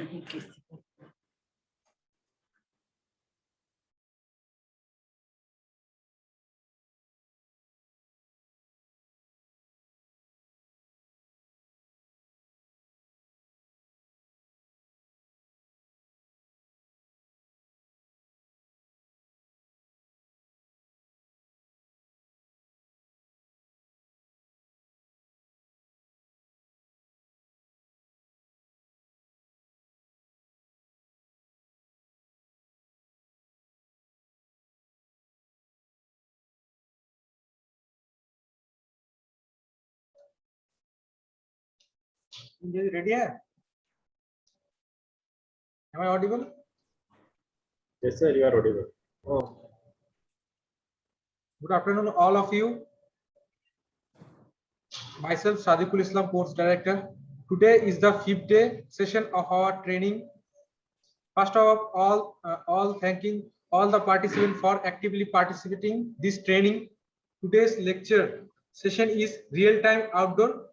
Okay. Ready? Am I audible? Yes, sir, you are audible. Oh. Good afternoon, all of you. Myself, Sadiqul Islam, Course Director. Today is the 5th day session of our training. First of all, thanking all the participants for actively participating this training. Today's lecture session is real-time outdoor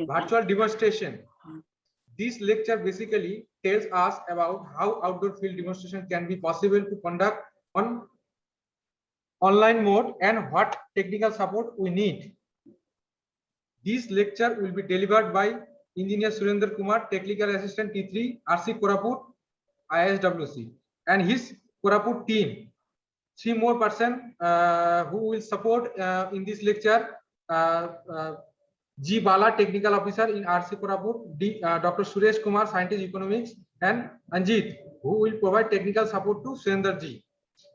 virtual demonstration. This lecture basically tells us about how outdoor field demonstration can be possible to conduct on online mode and what technical support we need. This lecture will be delivered by Engineer Surendra Kumar, Technical Assistant T3, RC Koraput, ISWC, and his Koraput team. 3 more person who will support in this lecture. G. Bala, Technical Officer in RC Koraput, Dr. Suresh Kumar, Scientist Economics, and Anjit, who will provide technical support to Surendra Ji.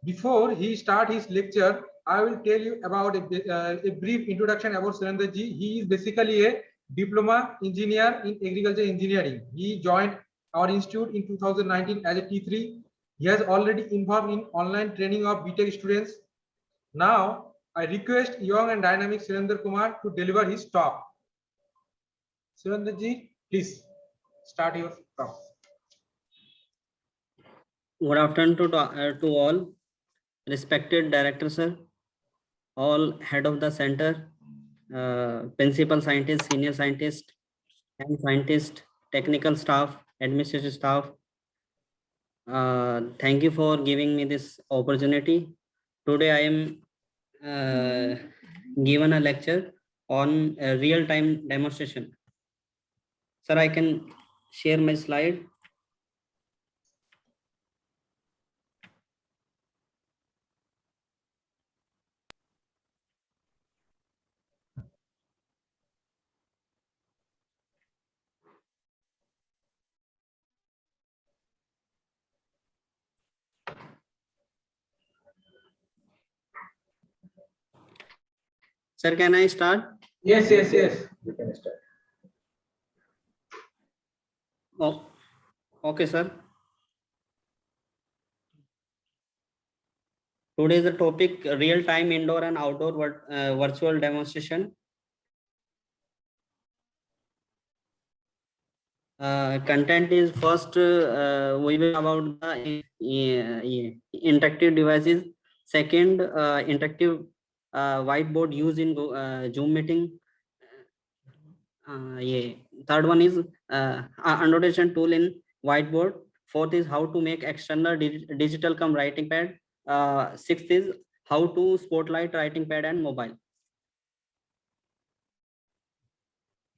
Before he start his lecture, I will tell you about a brief introduction about Surendra Ji. He is basically a diploma engineer in agriculture engineering. He joined our institute in 2019 as a T3. He has already involved in online training of BTech students. Now, I request young and dynamic Surendra Kumar to deliver his talk. Surendra Ji, please start your talk. Good afternoon to all, respected director sir, all head of the center, principal scientist, senior scientist, and scientist, technical staff, administrative staff. Thank you for giving me this opportunity. Today I am given a lecture on a real-time demonstration. Sir, I can share my slide. Sir, can I start? Yes. You can start. Oh, okay, sir. Today is the topic real-time indoor and outdoor virtual demonstration. Content is first we will about the interactive devices. Second, interactive whiteboard used in Zoom meeting. Yeah. Third one is annotation tool in whiteboard. Fourth is how to make external digital come writing pad. Sixth is how to spotlight writing pad and mobile.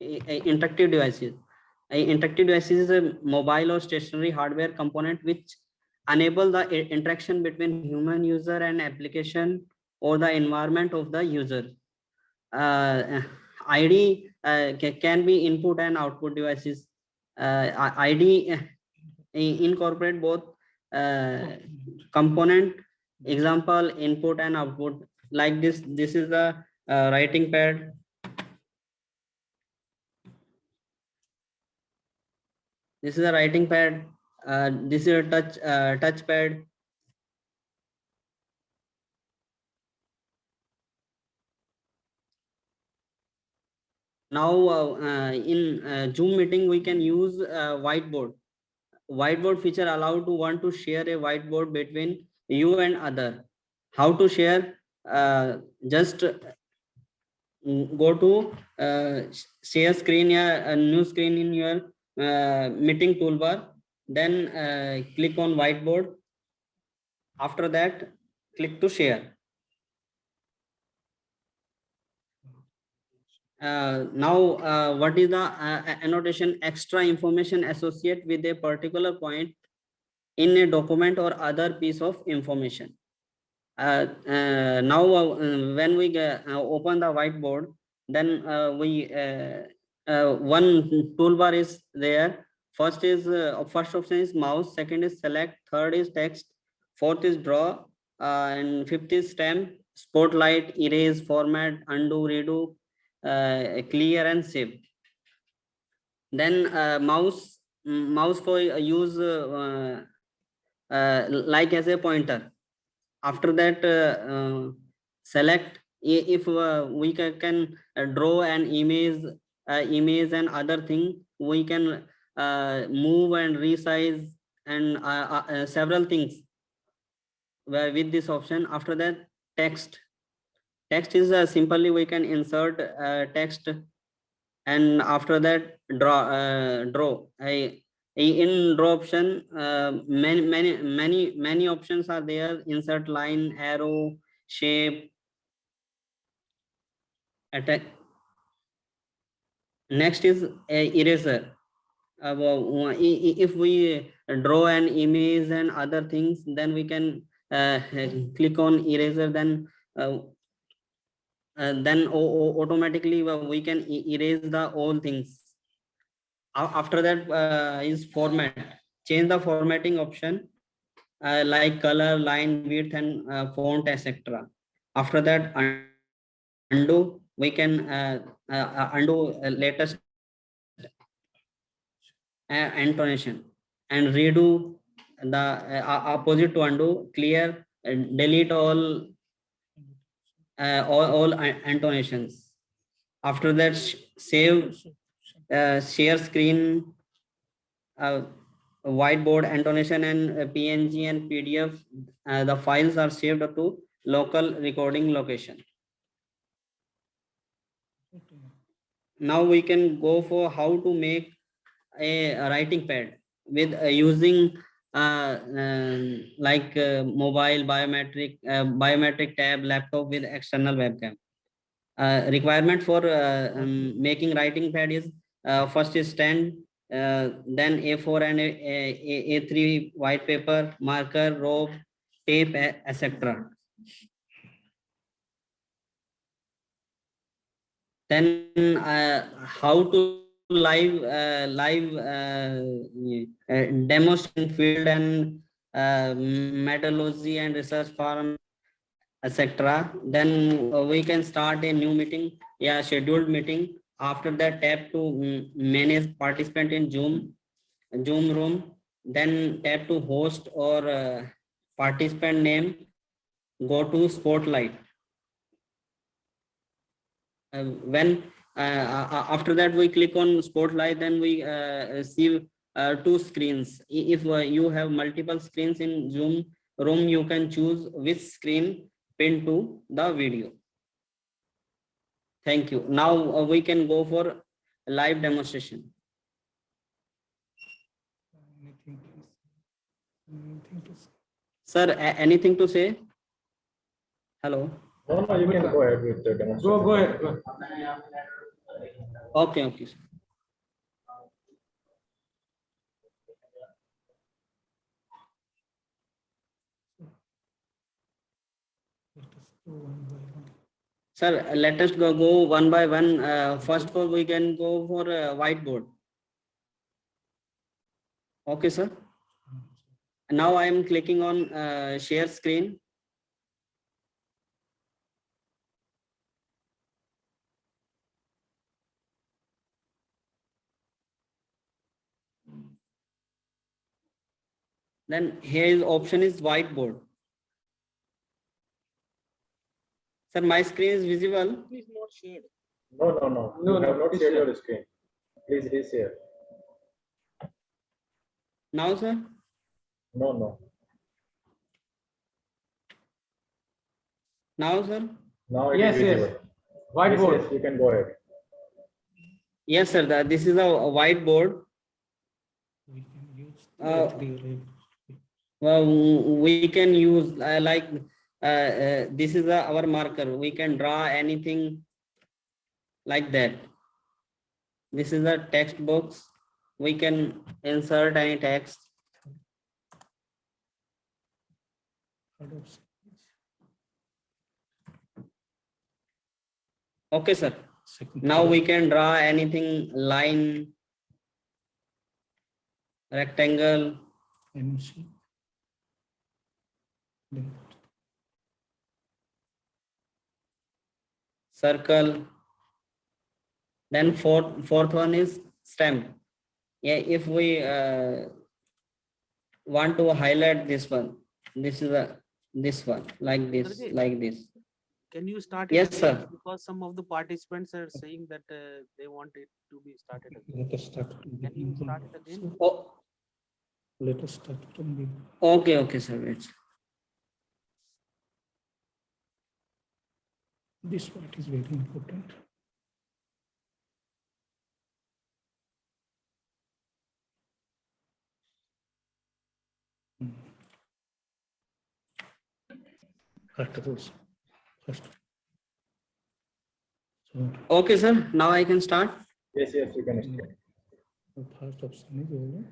Interactive devices. Interactive devices is a mobile or stationary hardware component which enable the interaction between human user and application or the environment of the user. ID can be input and output devices. ID incorporate both component, example input and output. Like this is the writing pad. This is a writing pad. This is a touch pad. Now in Zoom meeting we can use whiteboard. Whiteboard feature allow to want to share a whiteboard between you and other. How to share? Just go to share screen, a new screen in your meeting toolbar. then click on whiteboard. After that, click to share. Now, what is the annotation? Extra information associated with a particular point in a document or other piece of information. Now, when we open the whiteboard, then one toolbar is there. First option is mouse, second is select, third is text, fourth is draw, and fifth is stamp, spotlight, erase, format, undo, redo, clear, and save. Then mouse for use like as a pointer. After that, select if we can draw an image and other thing, we can move and resize and several things with this option. After that, text is simply we can insert text, and after that draw. In draw option, many options are there. Insert line, arrow, shape, attack. Next is eraser. If we draw an image and other things, then we can click on eraser, then automatically we can erase the all things. After that is format. Change the formatting option like color, line, width, and font, etc. After that, undo. We can undo latest intonation, and redo the opposite to undo. Clear, delete all intonations. After that, save, share screen, whiteboard, intonation, and PNG and PDF. The files are saved to local recording location. Now we can go for how to make a writing pad with using like mobile, biometric tab, laptop with external webcam. Requirement for making writing pad is first is stand, then A4 and A3 white paper, marker, rope, tape, etc. Then how to live demonstration field and metallurgy and research farm, etc. Then we can start a new meeting, scheduled meeting. After that, tap to manage participant in Zoom room. Then tap to host or participant name. Go to spotlight. When after that we click on spotlight, then we see two screens. If you have multiple screens in Zoom room, you can choose which screen pin to the video. Thank you. Now we can go for live demonstration. Sir, anything to say? Hello. No, you can go ahead with the demonstration. Go ahead. Okay, sir. Sir, let us go one by one. First of all, we can go for whiteboard. Okay, sir. Now I am clicking on share screen. Then here is option is whiteboard. Sir, my screen is visible. Please not shared. No. You have not shared your screen. Please reshare. Now, sir. No. Now, sir. Now it Yes, is visible. Whiteboard. Yes, you can go ahead. Yes, sir. This is a whiteboard. well, we can use this is our marker. We can draw anything like that. This is a text box. We can insert any text. Okay, sir. Now we can draw anything, line, rectangle, circle. Then fourth one is stamp. Yeah, if we want to highlight this one, this is this one, like this, Sarjeet, like this. Can you start it Yes, again? sir. Because some of the participants are saying that they want it to be started again. Let us start. Can you start it again? Oh, Let us start from the. okay, sir. Wait. This part is very important. First. So Okay, sir. Now I can start. Yes, yes, you can start. the first option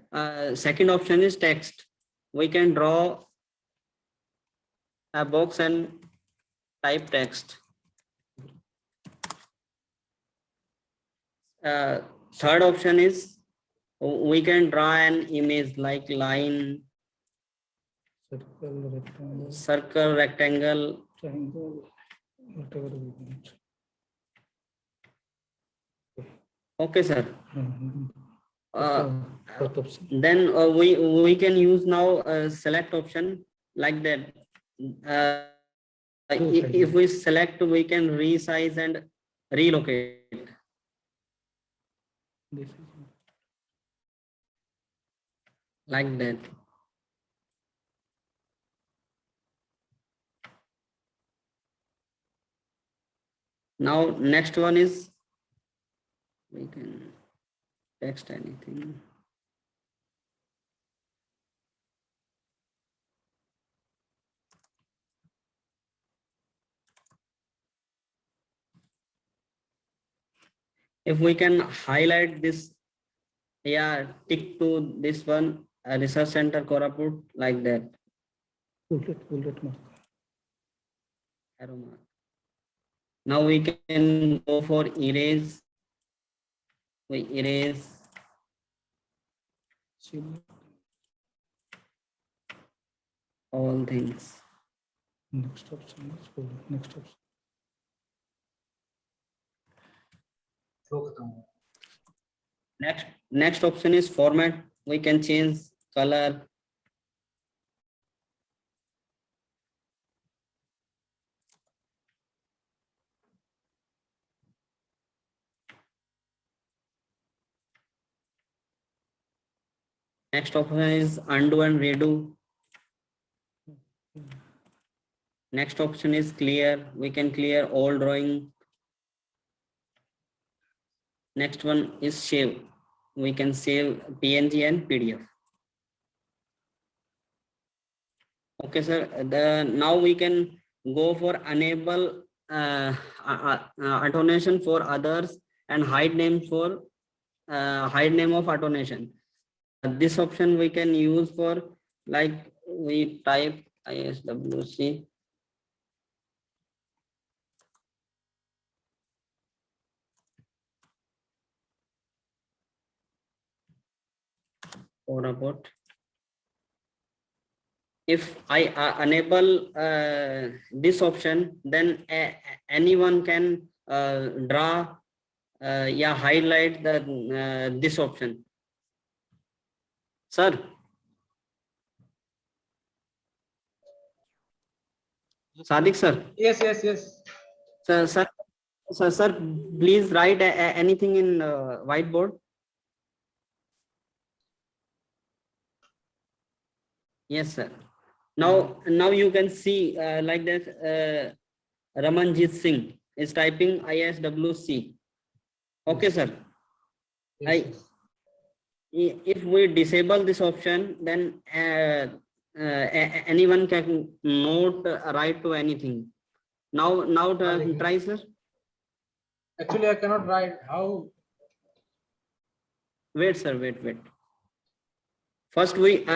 is Second option is text. We can draw a box and type text. Third option is we can draw an image like line, circle, rectangle, circle, rectangle. triangle, whatever we want. Okay, sir. Fourth option. Then we can use now select option like that. If we select, we can resize and relocate This is like that. Now next one is we can text anything. If we can highlight this, yeah, tick to this one, Research Center Koraput, like that. bullet mark. Arrow mark. Now we can go for erase. We erase. Select. All things. Next option is bullet. Next option. Next option is format. We can change color. Next option is undo and redo. Next option is clear. We can clear all drawing. Next one is save. We can save PNG and PDF. Okay, sir. Now we can go for enable automation for others and hide name for hide name of automation. This option we can use for like we type ISWC. Or about if I enable this option, then anyone can draw yeah, highlight the this option. Sir, Sadiq sir. Yes. Sir, please write anything in whiteboard. Yes, sir. Now you can see like that. Ramanjit Singh is typing ISWC. Okay, sir. Yes. if we disable this option, then anyone can not write to anything. Now try, sir. Actually, I cannot write. How? Wait, sir, wait. First we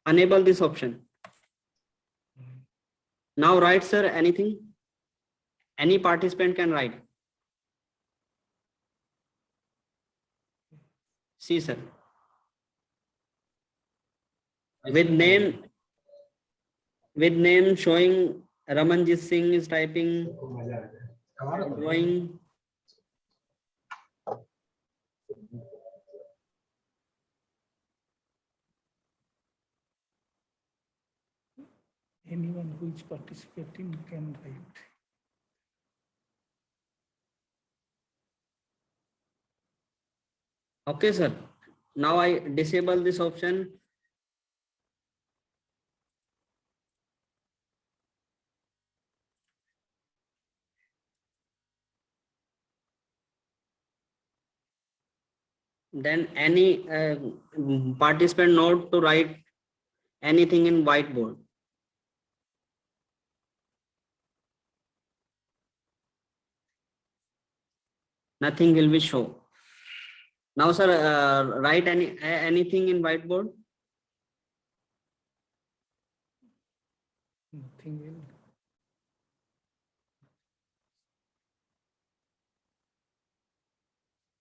enable this option. Now write, sir, anything. Any participant can write. See, sir. With name showing Ramanjit Singh is typing drawing. Anyone who is participating can write. Okay, sir. Now I disable this option. Then any participant not to write anything in whiteboard. Nothing will be shown. Now, sir, write anything in whiteboard. Nothing will.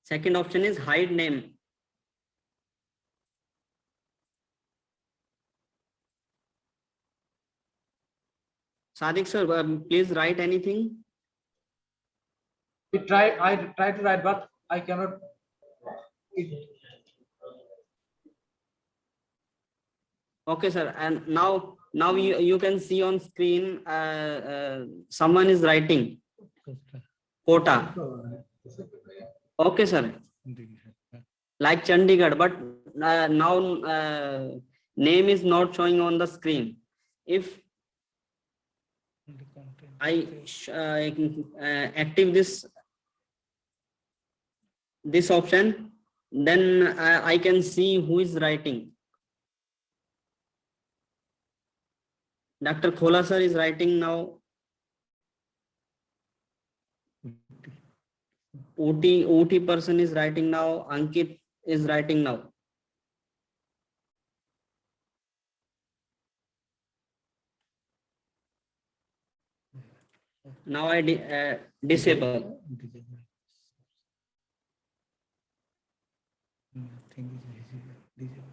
Second option is hide name. Sadiq, sir, please write anything. I try to write, but I cannot. Okay, sir. And now you can see on screen someone is writing quota. Okay, sir. Like Chandigarh, but now name is not showing on the screen. If I active this option, then I can see who is writing. Dr. Khola sir is writing now. OT person is writing now. Ankit is writing now. Now I disable. Nothing is visible.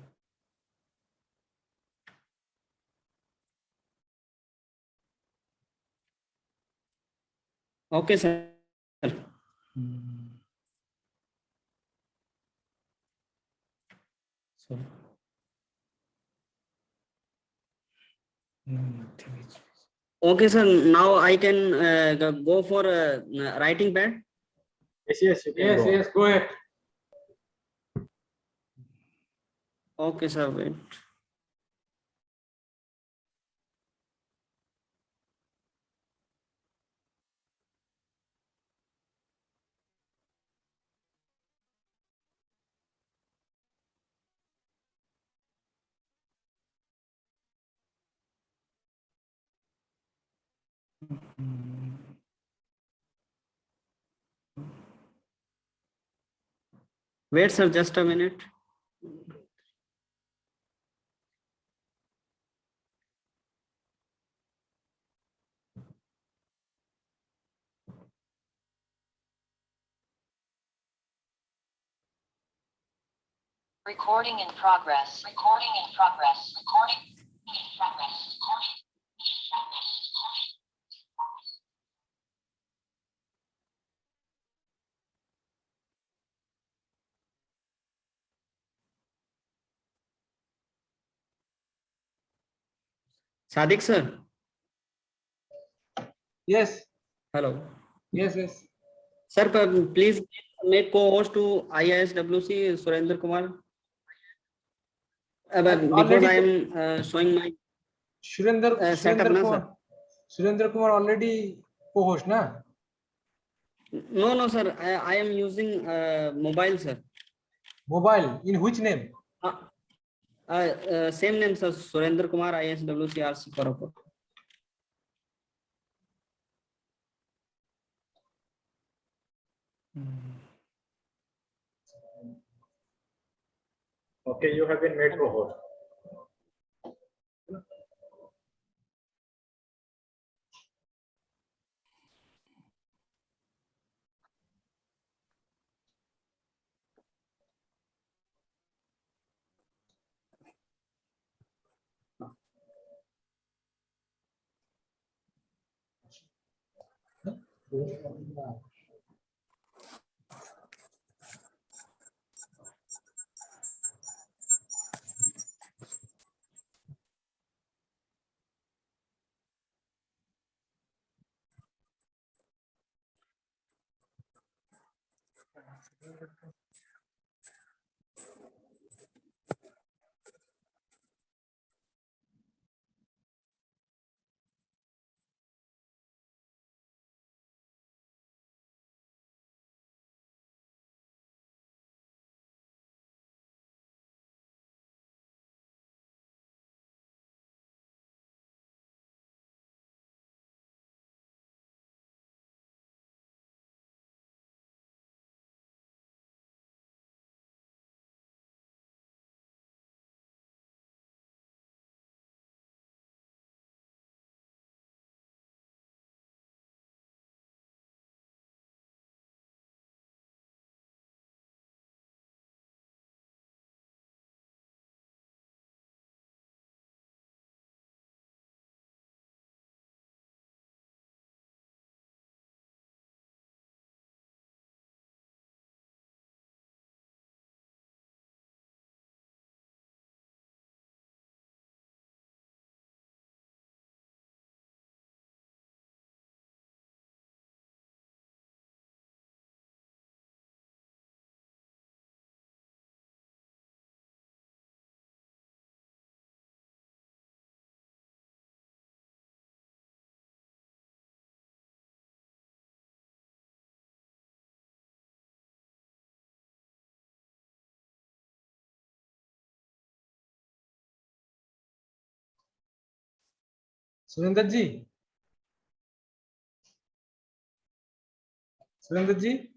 Okay, sir. So, no, nothing is. Okay, sir. Now I can go for writing pad. Yes, you can go. Yes, go ahead. Okay, sir. Wait. Wait, sir. Just a minute. Recording in progress. Recording in progress. Recording in progress. Recording in progress. Sadiq, sir. Yes, Hello. yes. Sir, please make co-host to IISWC Surendra Kumar. Because I am showing my setup, na, sir. Surendra Kumar already co-host, na? No, sir. I am using mobile, sir. Mobile in which name? Same name, sir. Surendra Kumar, ISWCRC Korapur. Okay, you have been made co-host. Surinder ji. Surinder ji,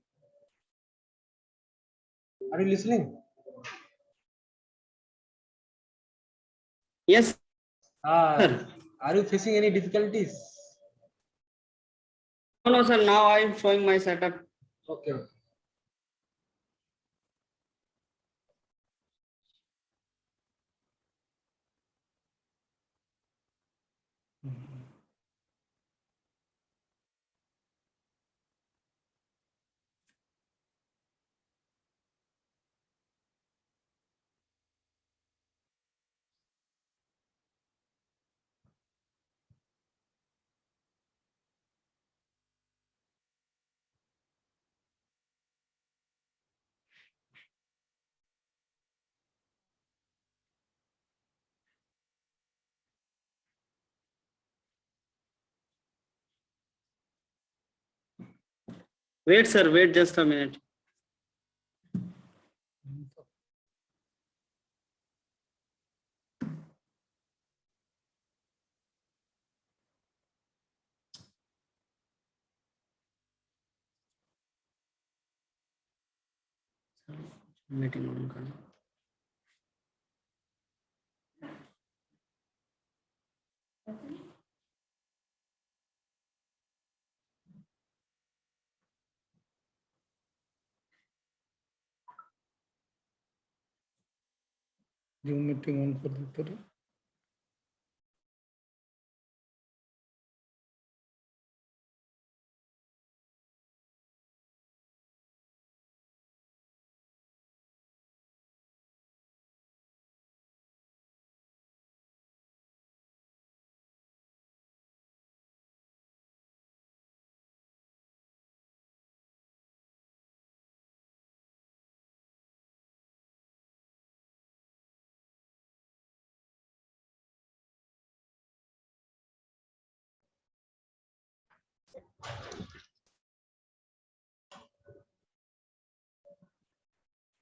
are you listening? Yes, Are you facing any difficulties? no, sir. Now I am showing my setup. Okay. Wait, sir. Wait just a minute. Meeting on करना. Zoom meeting on कर देते रहे.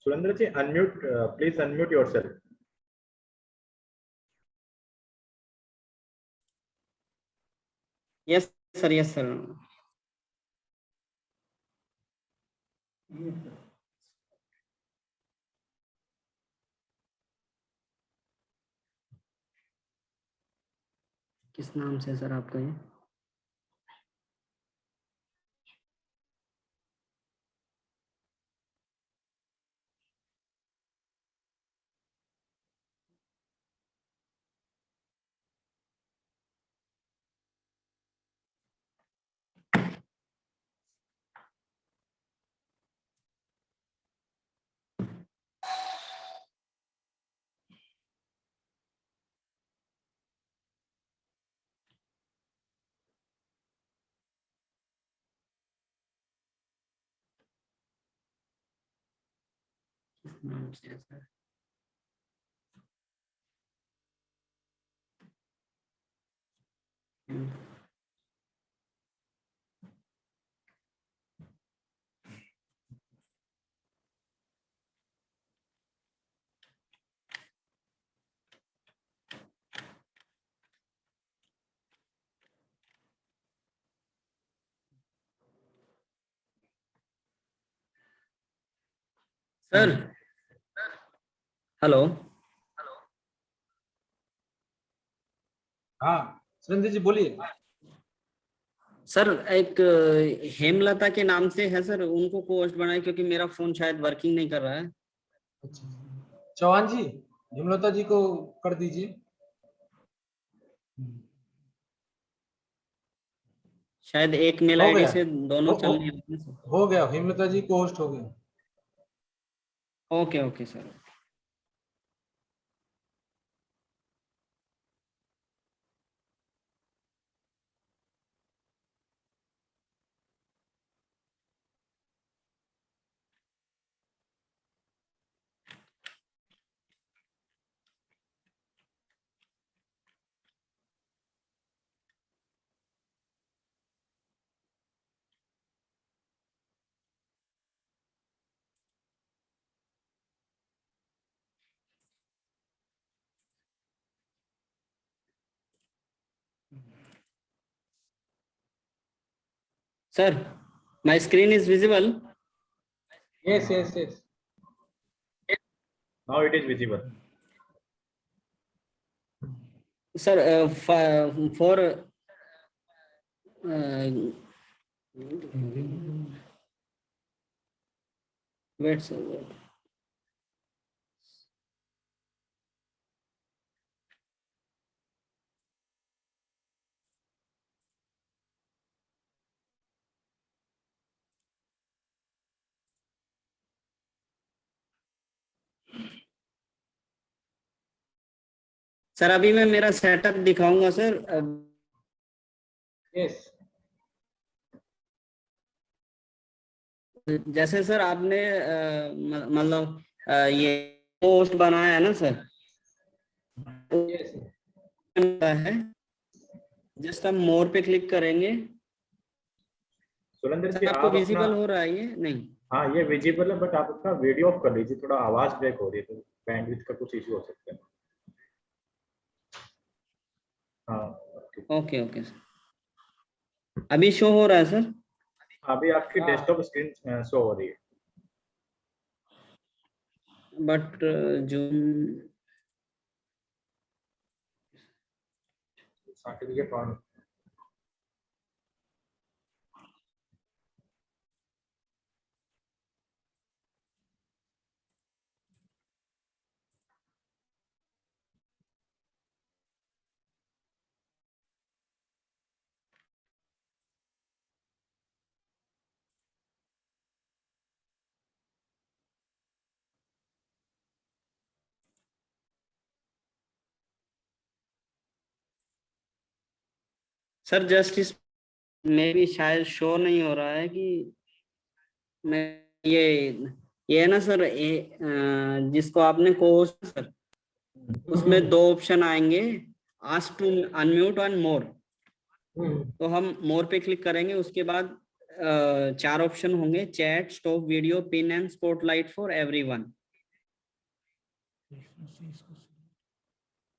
Surendra ji, unmute. Please unmute yourself. Yes, sir. Yes, sir. किस नाम से sir आपका ये? किस नाम से है सर? Sir, hello. हाँ सुरेंद्र जी बोलिए। सर एक हेमलता के नाम से है सर, उनको पोस्ट बनाए क्योंकि मेरा फोन शायद वर्किंग नहीं कर रहा है। अच्छा चौहान जी, हेमलता जी को कर दीजिए। शायद एक मेल हो आईडी गया। से दोनों हो- चल हो- नहीं रहे हैं सर। हो गया, हेमलता जी को होस्ट हो गया। Okay okay sir. Sir, my screen is visible. Yes yes yes. Now it is visible. Sir, for wait, sir. Wait. Sir अभी मैं मेरा सेटअप दिखाऊंगा सर। यस जैसे सर आपने मतलब ये पोस्ट बनाया है ना सर, यस। है जस्ट हम मोर पे क्लिक करेंगे। सुरेंद्र जी सर आपको आप अपना, विजिबल हो रहा है ये? नहीं। हाँ ये विजिबल है, बट आप अपना वीडियो ऑफ कर लीजिए, थोड़ा आवाज ब्रेक हो रही है, तो बैंडविड्थ का कुछ इशू हो सकता है। हाँ ठीक। ओके ओके सर, अभी शो हो रहा है सर? अभी आपकी हाँ। डेस्कटॉप स्क्रीन शो हो रही है। But zoom certificate on. Sir just इस में भी शायद शो नहीं हो रहा है कि मैं ये है ना सर, जिसको आपने कोर्स सर, उसमें दो ऑप्शन आएंगे, ask to unmute and more. तो हम मोर पे क्लिक करेंगे, उसके बाद चार ऑप्शन होंगे, chat, stop video, pin and spotlight for everyone.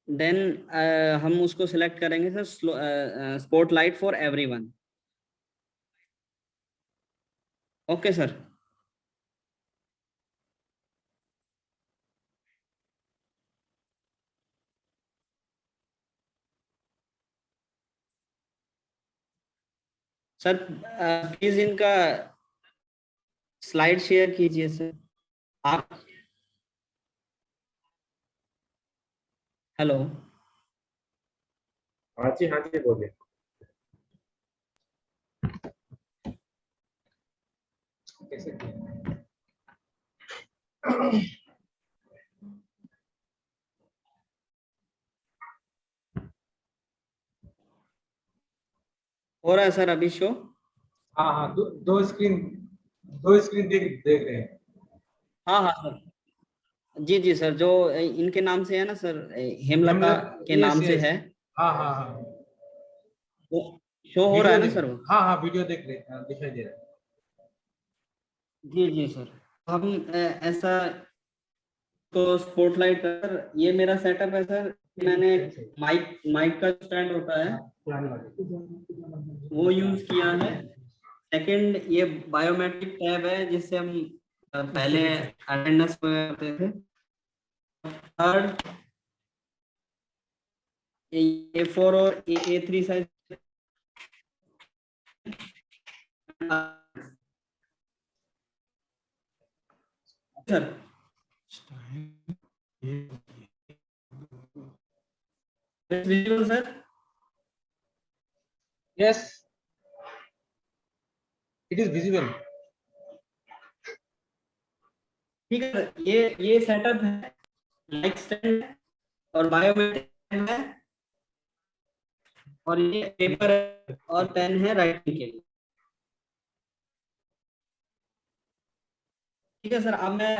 Then हम उसको सिलेक्ट करेंगे sir, spotlight for everyone. Okay sir. Sir please इनका स्लाइड शेयर कीजिए सर आप। हेलो। हाँ जी बोलिए। कैसे किया? हो रहा है सर अभी शो? हाँ हाँ, दो स्क्रीन देख देख रहे हैं। हाँ हाँ सर, जी जी सर, जो इनके नाम से है ना सर, हेमलता के नाम से है, हाँ हाँ हाँ, वो शो हो रहा है ना सर वो? हाँ हाँ, वीडियो देख रहे हैं, दिखाई दे रहा है। जी जी सर। हम ऐसा तो स्पॉटलाइट कर, ये मेरा सेटअप है सर। मैंने माइक माइक का स्टैंड होता है पुरानी वाली। वो यूज किया है। सेकंड, ये बायोमेट्रिक टैब है जिससे हम पहले अटेंडेंस करते थे। थर्ड, A4 और A3 size sir. Visual sir? Yes, it is visible. ठीक है सर, ये सेटअप है, माइक स्टैंड है और बायोमेट्रिक है, और ये पेपर और पेन है राइटिंग के लिए। ठीक है सर, अब मैं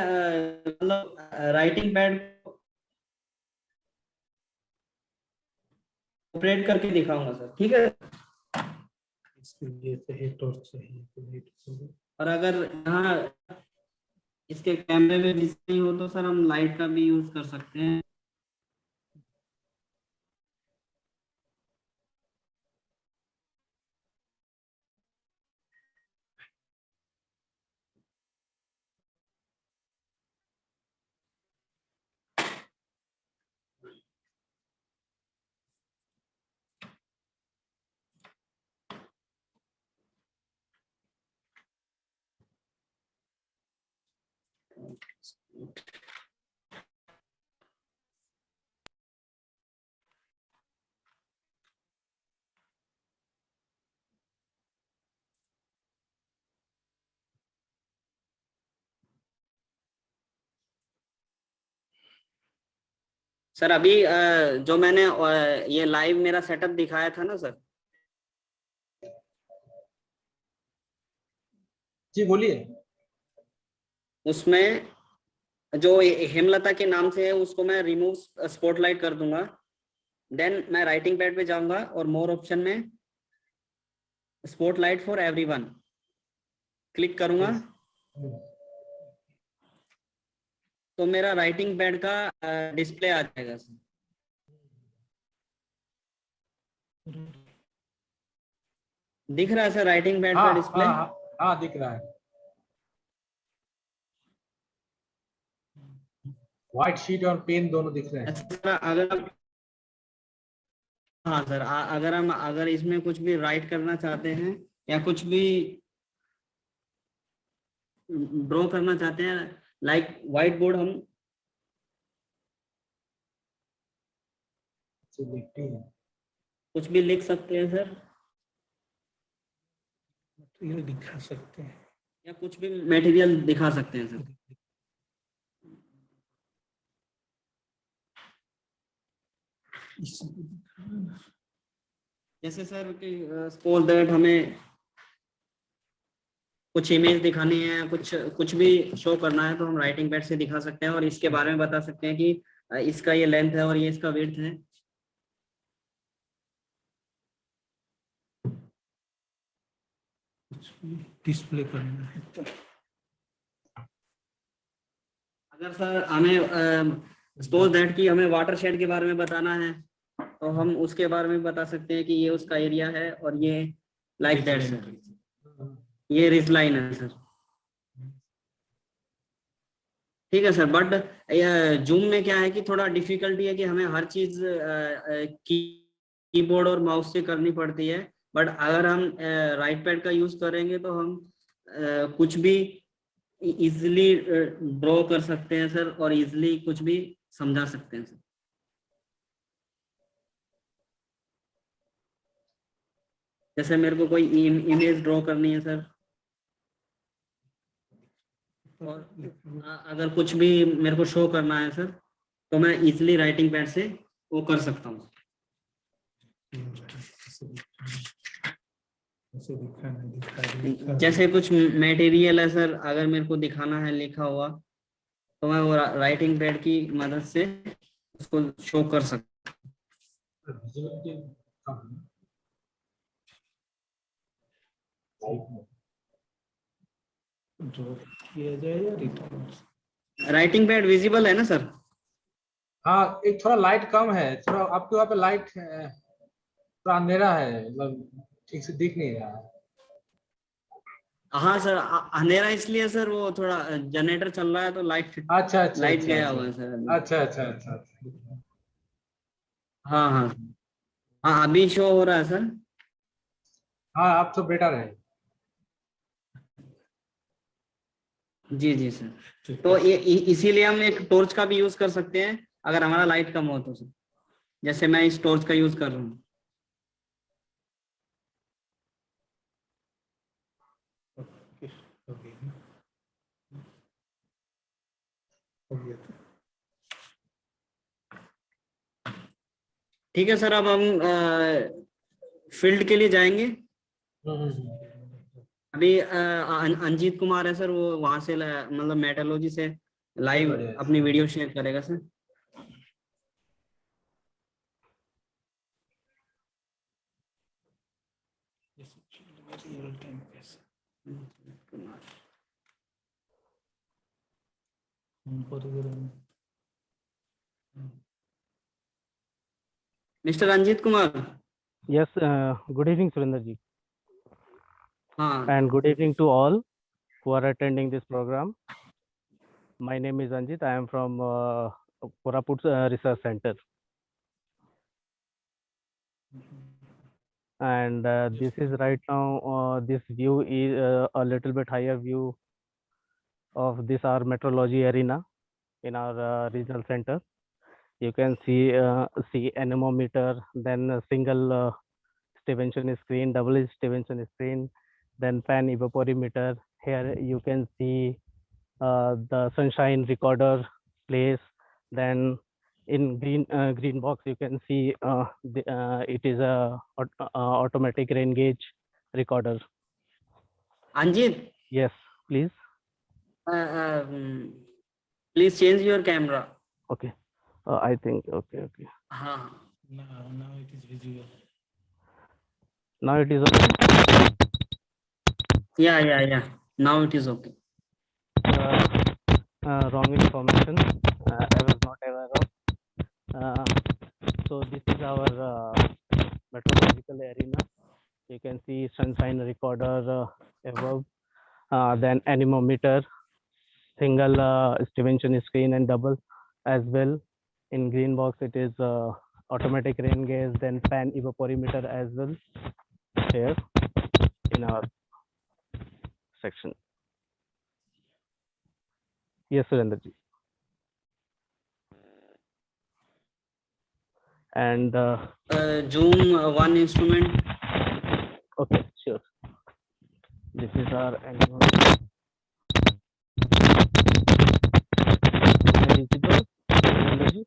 मतलब राइटिंग पैड को ऑपरेट करके दिखाऊंगा सर, ठीक है? इसके लिए चाहिए टॉर्च चाहिए तो लाइट चाहिए। और अगर यहाँ इसके कैमरे में डिस्प्ले हो तो सर हम लाइट का भी यूज कर सकते हैं। सर अभी जो मैंने ये लाइव मेरा सेटअप दिखाया था ना सर, जी बोलिए। उसमें जो हेमलता के नाम से है उसको मैं रिमूव स्पॉटलाइट कर दूंगा। देन मैं राइटिंग पैड पे जाऊंगा और मोर ऑप्शन में स्पॉटलाइट फॉर एवरीवन क्लिक करूंगा तो मेरा राइटिंग पैड का डिस्प्ले आ जाएगा सर। दिख रहा है सर राइटिंग पैड का हाँ डिस्प्ले? हाँ हाँ, हाँ दिख रहा है। व्हाइट शीट और पेन दोनों दिख रहे हैं। अच्छा सर, अगर हाँ सर, अगर इसमें कुछ भी राइट करना चाहते हैं या कुछ भी ड्रॉ करना चाहते हैं, लाइक व्हाइट बोर्ड, हम देखते हैं। कुछ भी लिख सकते हैं सर, ये दिखा सकते हैं। या कुछ भी मटेरियल दिखा सकते हैं सर। इसको दिखाना ना। जैसे सर कि सपोज दैट हमें कुछ इमेज दिखानी है, कुछ भी शो करना है तो हम राइटिंग पैड से दिखा सकते हैं और इसके बारे में बता सकते हैं कि इसका ये लेंथ है और ये इसका विड्थ है। कुछ भी डिस्प्ले करना है तो अगर सर हमें सपोज दैट कि हमें वाटर शेड के बारे में बताना है, तो हम उसके बारे में बता सकते हैं कि ये उसका एरिया है और ये लाइक दैट सर, ये रिज लाइन है सर। ठीक है सर, बट जूम में क्या है कि थोड़ा डिफिकल्टी है कि हमें हर चीज कीबोर्ड और माउस से करनी पड़ती है, बट अगर हम राइट पैड का यूज करेंगे तो हम कुछ भी इजिली ड्रॉ कर सकते हैं सर, और इजिली कुछ भी समझा सकते हैं सर। जैसे मेरे को कोई इमेज ड्रॉ करनी है सर, और अगर कुछ भी मेरे को शो करना है सर, तो मैं इजिली राइटिंग पैड से वो कर सकता हूँ। जैसे कुछ मटेरियल है सर, अगर मेरे को दिखाना है लिखा हुआ, तो मैं वो राइटिंग पैड की मदद से उसको शो कर सकता ड्रॉ किया जाए या रिटर्न? हूँ। राइटिंग पैड विजिबल है ना सर? हाँ, एक थोड़ा लाइट कम है, थोड़ा आपके वहाँ पे लाइट थोड़ा अंधेरा है, मतलब ठीक से दिख नहीं रहा है। हाँ सर, अंधेरा इसलिए सर, वो थोड़ा जनरेटर चल रहा है तो लाइट अच्छा अच्छा लाइट अच्छा गया अच्छा। हुआ है सर। अच्छा अच्छा अच्छा अच्छा। हाँ हाँ हाँ, अभी शो हो रहा है सर। हाँ, आप तो बेटर है। जी जी सर, तो ये इसीलिए हम एक टॉर्च का भी यूज कर सकते हैं अगर हमारा लाइट कम हो तो सर, जैसे मैं इस टॉर्च का यूज कर रहा हूँ। ठीक है सर, अब हम फील्ड के लिए जाएंगे। अभी अंजीत कुमार है सर, वो वहां से मतलब मेटोलॉजी से लाइव अपनी वीडियो शेयर करेगा सर। रियल टाइम कैसे mister Ranjeet Kumar. Yes, good evening, Surinder ji, हाँ and good evening to all who are attending this program. My name is Anjit. I am from Koraput Research Center, and this is right now. This view is a little bit higher view of this our metrology arena in our regional center. You can see anemometer, then a single Stevenson screen, double Stevenson screen, then pan evaporimeter. Here you can see the sunshine recorder place. Then in green box you can see it is a automatic rain gauge recorder. Anjit, Yes, please. Please change your camera. Okay. I think okay. हाँ now it is visual. Now it is okay. या now it is okay. Wrong information. I was not aware of. So this is our meteorological arena. You can see sunshine recorder above, then anemometer, single Stevenson screen and double as well. In green box it is automatic rain gauge, then pan evaporimeter as well here in our section. Yes, Surendra ji. And zoom one instrument. okay, sure. This is our anemometer. Visible, Surendra ji?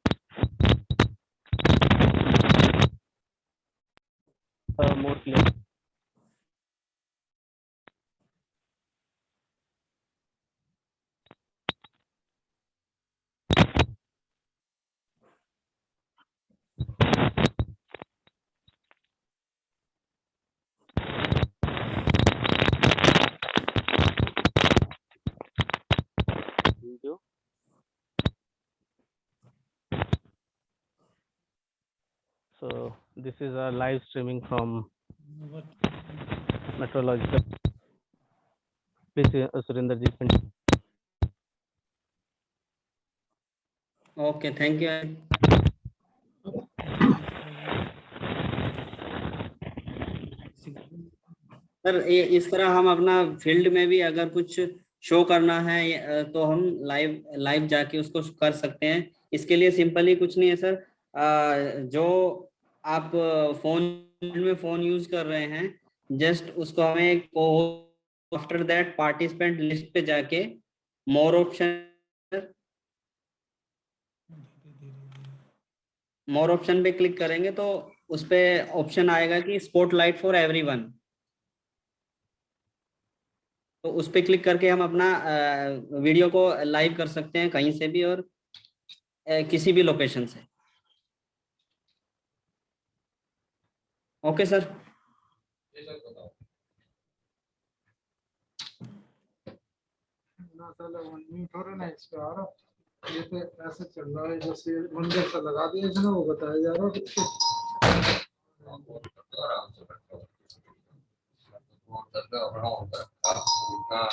More clear. Video. So this is a live streaming from What? meteorological. Please, Surendraji, continue. Okay, thank you. Sir ये इस तरह हम अपना field में भी अगर कुछ show करना है तो हम लाइव जाके उसको कर सकते हैं। इसके लिए सिंपली कुछ नहीं है सर, जो आप फोन यूज कर रहे हैं, जस्ट उसको हमें आफ्टर दैट पार्टिसिपेंट लिस्ट पे जाके मोर ऑप्शन पे क्लिक करेंगे तो उस पे ऑप्शन आएगा कि स्पॉटलाइट फॉर एवरीवन। तो उस पे क्लिक करके हम अपना वीडियो को लाइव कर सकते हैं कहीं से भी और किसी भी लोकेशन से। Okay sir. ये तो ऐसे चल रहा है जैसे मंदिर से लगा दिया इसने, वो बताया जा रहा है।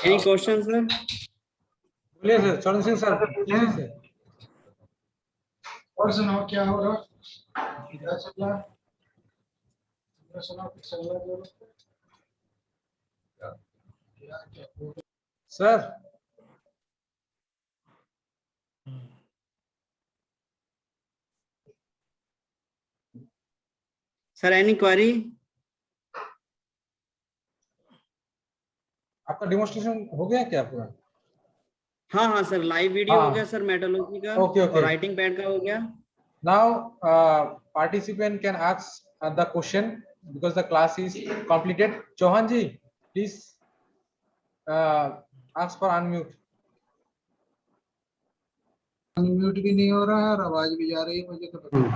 Any question sir? बोलिए सर, चरण सिंह सर, पूछिए सर। और सुनाओ क्या हो रहा, क्या चल रहा है? सुनाओ कुछ चल रहा है सर सर एनी क्वेरी? आपका डेमोन्स्ट्रेशन हो गया क्या पूरा? हाँ हाँ सर, लाइव वीडियो हो हाँ। गया सर मेटोलॉजी का, Okay, okay. और राइटिंग पैड का हो गया। Now participant can ask the question because the class is completed. Chauhan ji, please ask for unmute. Unmute भी नहीं हो रहा है और आवाज भी जा रही है, मुझे तो पता नहीं।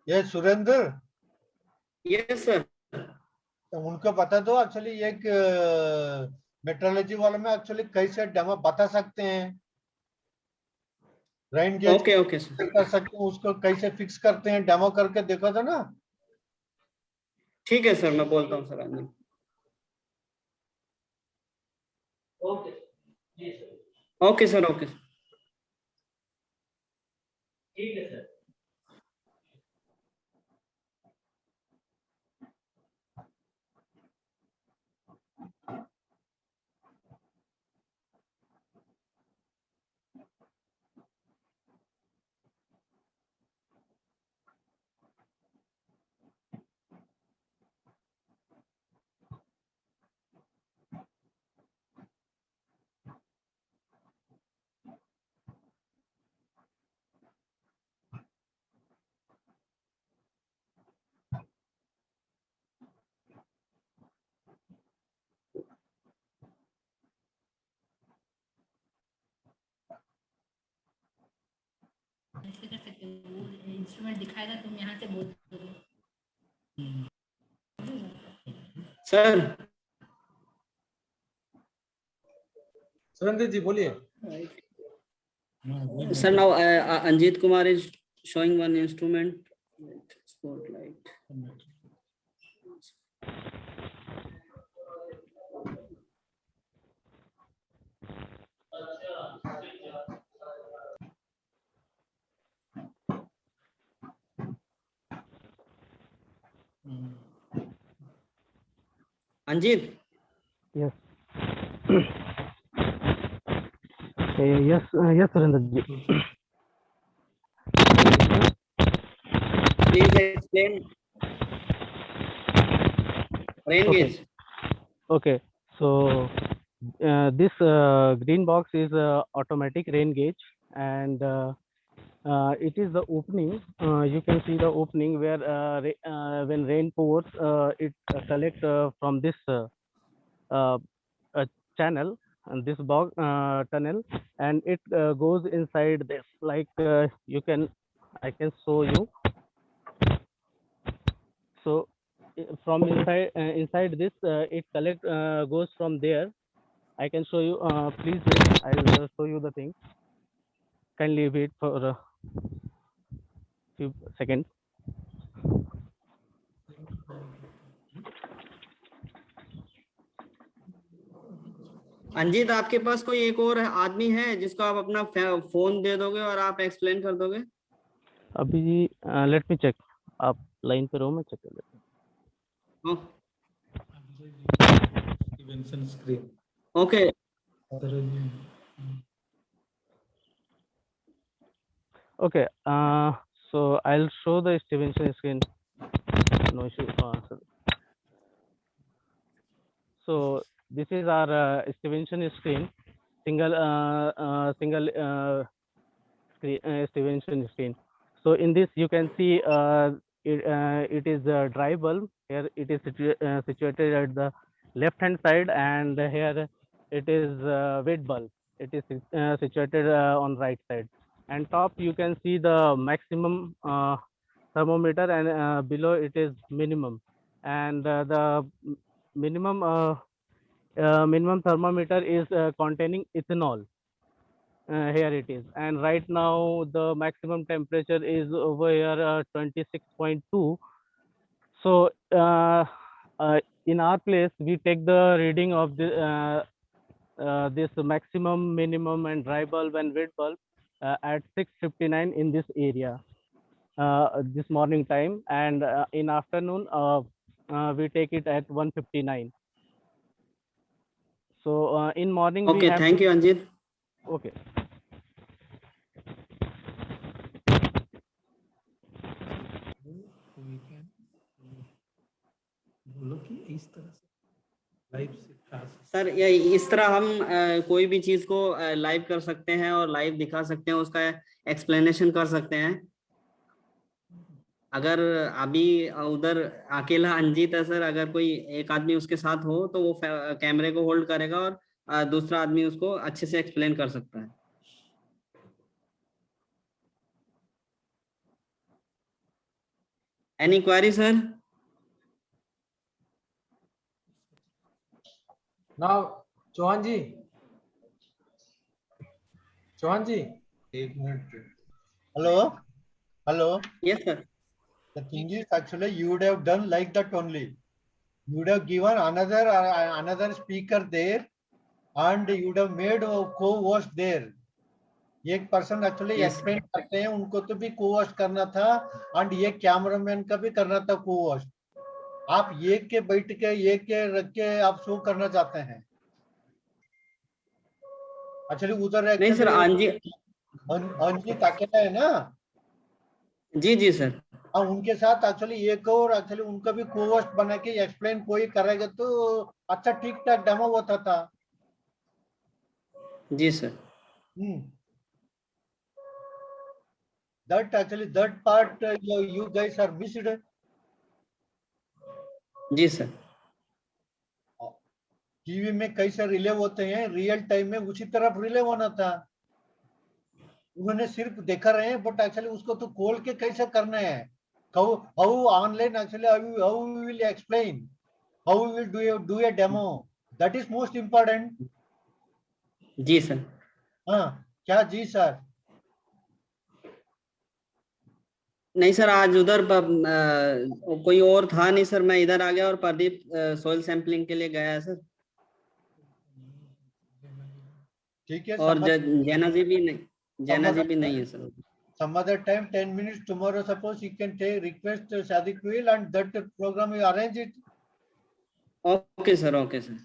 ये सुरेंद्र, यस सर। उनको पता तो एक्चुअली एक मेट्रोलॉजी वाले में एक्चुअली कैसे डेमो बता सकते हैं, rain gauge okay okay sir, कर सकते हैं, उसको कैसे फिक्स करते हैं, डेमो करके देखो था ना। ठीक है सर, मैं बोलता हूँ सर। ओके सर, ओके ठीक है सर। ऐसे कर सकते हो, वो इंस्ट्रूमेंट दिखाएगा, तुम यहाँ से बोल दोगे। सर सुरेंद्र जी बोलिए। Sir now Anjit Kumar is showing one instrument, spotlight. Anjit? Yes. Yes, Surendra ji. Please explain rain gauge. Okay, so this green box is automatic rain gauge, and it is the opening. You can see the opening where when rain pours, it collects from this channel and this box tunnel, and it goes inside this. Like I can show you. So from inside this, it goes from there. I can show you. Please wait. I will show you the thing. Kindly wait for few seconds. Anjit, आपके पास कोई एक और आदमी है जिसको आप अपना phone दे दोगे और आप एक्सप्लेन कर दोगे? अभी लेट मी चेक, आप लाइन पे रहो, मैं चेक कर लेता हूँ। Okay. Okay, so I'll show the Stevenson screen. No issue. Sir. So this is our Stevenson screen, single screen, Stevenson screen. So in this you can see it is a dry bulb. Here it is situated at the left hand side, and here it is wet bulb. It is situated on right side. And top you can see the maximum thermometer, and below it is minimum, and the minimum minimum thermometer is containing ethanol. Here it is, and right now the maximum temperature is over here 26.2. So in our place we take the reading of the this maximum, minimum, and dry bulb and wet bulb at 6:59 in this area this morning time, and in afternoon we take it at 1:59. So in morning we Okay, have. thank you, Anjit. Okay. Sir ये इस तरह हम कोई भी चीज को live कर सकते हैं और लाइव दिखा सकते हैं, उसका एक्सप्लेनेशन कर सकते हैं। अगर अभी उधर अकेला अंजित है सर, अगर कोई एक आदमी उसके साथ हो तो वो कैमरे को होल्ड करेगा और दूसरा आदमी उसको अच्छे से एक्सप्लेन कर सकता है। Any query sir? Now, Chauhan ji, एक minute. Hello. Yes sir. The thing is, actually, you would have done like that only. You would have given another speaker there, and you would have made a co-host there. एक person actually Yes. Explain करते हैं, उनको तो भी co-host करना था, and ये cameraman का भी करना था को-होस्ट। आप एक के बैठ के एक के रख के आप शो करना चाहते हैं। एक्चुअली उधर नहीं सर, अंजित अकेला है ना? जी जी सर। हाँ, उनके साथ एक्चुअली एक और एक्चुअली उनका भी को-होस्ट बना के एक्सप्लेन कोई करेगा तो अच्छा ठीक ठाक डेमो होता था। जी sir. That part you guys are missed. जी सर। टीवी में कैसे रिले होते हैं, रियल टाइम में उसी तरफ रिले होना था। उन्होंने सिर्फ देखा रहे हैं, बट एक्चुअली उसको तो खोल के कैसे करना है। How online actually how we will explain, how we will do a demo, that is most important. जी सर। हाँ क्या जी सर? नहीं सर, आज उधर कोई और था नहीं सर, मैं इधर आ गया और प्रदीप सॉइल सैंपलिंग के लिए गया है सर। ठीक है। और जैना जी भी नहीं है sir. Some other time, 10 minutes tomorrow, suppose you can take request Sadiq will, and that program you arrange it. Okay sir, okay sir.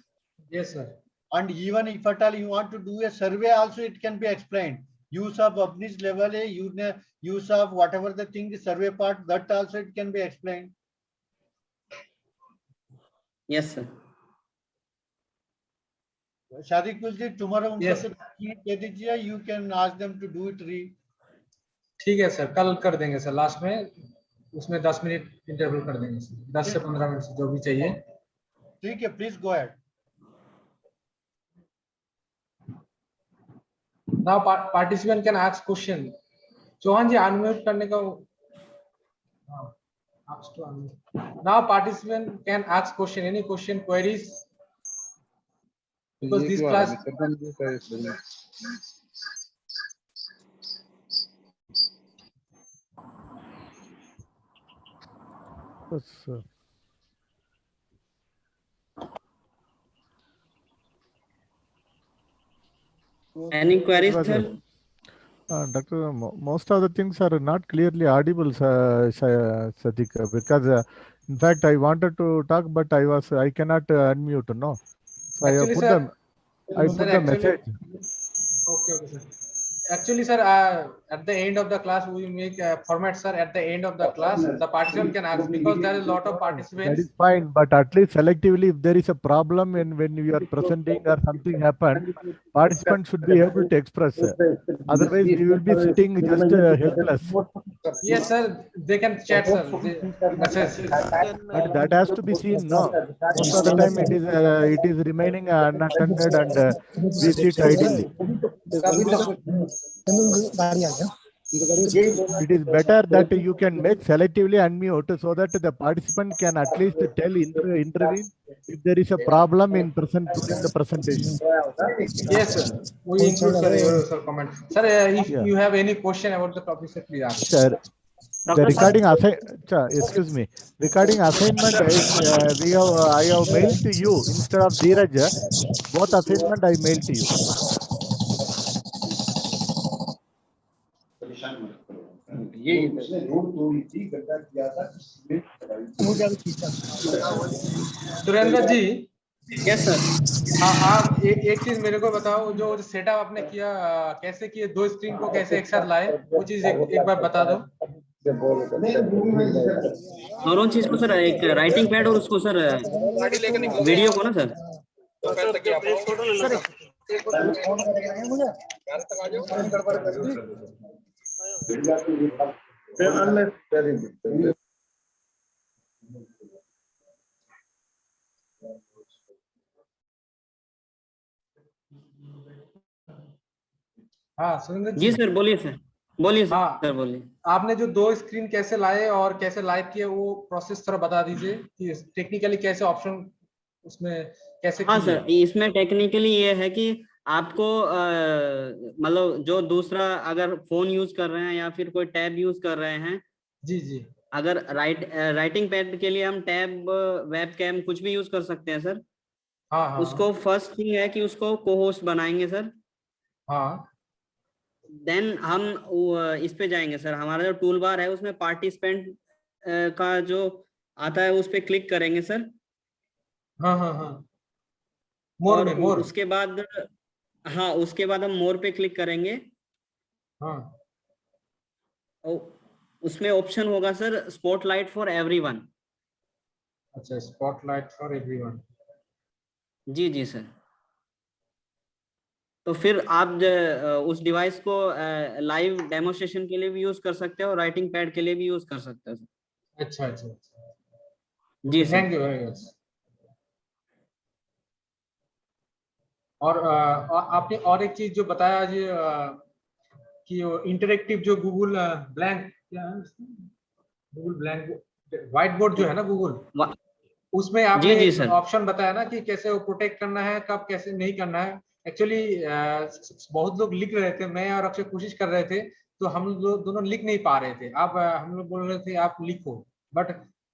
Yes sir. And even if at all you want to do a survey also, it can be explained. Use of Abni's level, use of whatever the thing is survey part, that also it can be explained. Yes sir. Sadiq will say tomorrow Yes. you can ask them to do it. ठीक है sir, कल कर देंगे sir. Last में उसमें 10 minute interval कर देंगे sir, 10 से 15 मिनट जो भी चाहिए। ठीक है, please go ahead. Now participant can ask question. Chauhan ji unmute करने का ask to unmute. Now participant can ask question, any question, queries, because this class course, sir. Any queries, Well, sir? Doctor, most of the things are not clearly audible, Sadiq, because in fact I wanted to talk, but I cannot unmute. No, so Actually, sir, I sir, put the actually, message. okay, sir. Actually, sir, at the end of the class, we make a format, sir. At the end of the class, the participant can ask because there is a lot of That participants. is fine, but at least selectively, if there is a problem and when you are presenting or something happen, participants should be able to express. Otherwise, we will be sitting just helpless. Yes, sir. They can chat, sir. Message. But that has to be seen. No, most of the time it is remaining unattended and we sit idly. It is better that you can make selectively unmute so that the participant can at least intervene if there is a problem in during the presentation. Yes, sir. We include, sir, your comment. Sir, if Yeah. you have any question about the topic, sir, please ask. Sir, the recording excuse me. Recording assignment I have mailed to you instead of Dheeraj. Both assignment I mailed to you. Surendra ji, Yes, sir. आप एक चीज मेरे को बताओ, जो setup आपने किया, कैसे किए, दो स्क्रीन को कैसे एक साथ लाए, वो चीज एक बार बता दो। दोनों चीज को सर, एक राइटिंग पैड और उसको सर वीडियो को ना सर। हाँ सुरेंद्र जी सर, बोलिए सर, बोलिए हाँ, सर, बोलिए। आपने जो दो स्क्रीन कैसे लाए और कैसे लाइव किए, वो प्रोसेस थोड़ा बता दीजिए कि टेक्निकली कैसे ऑप्शन उसमें कैसे हाँ किए। सर, इसमें टेक्निकली ये है कि आपको मतलब जो दूसरा अगर फोन यूज कर रहे हैं या फिर कोई टैब यूज कर रहे हैं, जी जी, अगर राइटिंग पैड के लिए हम टैब, वेब कैम कुछ भी यूज कर सकते हैं सर। हाँ हाँ उसको फर्स्ट थिंग है कि उसको को होस्ट बनाएंगे सर। हाँ देन हम इस पे जाएंगे सर, हमारा जो टूल बार है उसमें पार्टिसिपेंट का जो आता है उस पे क्लिक करेंगे सर। हाँ हाँ हाँ, मोर और में मोर, उसके बाद, हाँ उसके बाद हम मोर पे क्लिक करेंगे। हाँ और उसमें ऑप्शन होगा सर स्पॉटलाइट फॉर एवरीवन। अच्छा, स्पॉटलाइट फॉर एवरीवन। जी जी सर। तो फिर आप उस डिवाइस को लाइव डेमोस्ट्रेशन के लिए भी यूज कर सकते हो और राइटिंग पैड के लिए भी यूज कर सकते हो सर। अच्छा अच्छा अच्छा, जी sir. Thank you very much. और आपने और एक चीज जो बताया जी, कि इंटरेक्टिव जो गूगल ब्लैंक, क्या है गूगल ब्लैंक व्हाइट बोर्ड जो है ना गूगल, उसमें आपने जी एक सर। ऑप्शन बताया ना कि कैसे वो प्रोटेक्ट करना है, कब कैसे नहीं करना है। एक्चुअली बहुत लोग लिख रहे थे, मैं और अक्षय कोशिश कर रहे थे, तो हम लोग दोनों लिख नहीं पा रहे थे। आप हम लोग बोल रहे थे आप लिखो, बट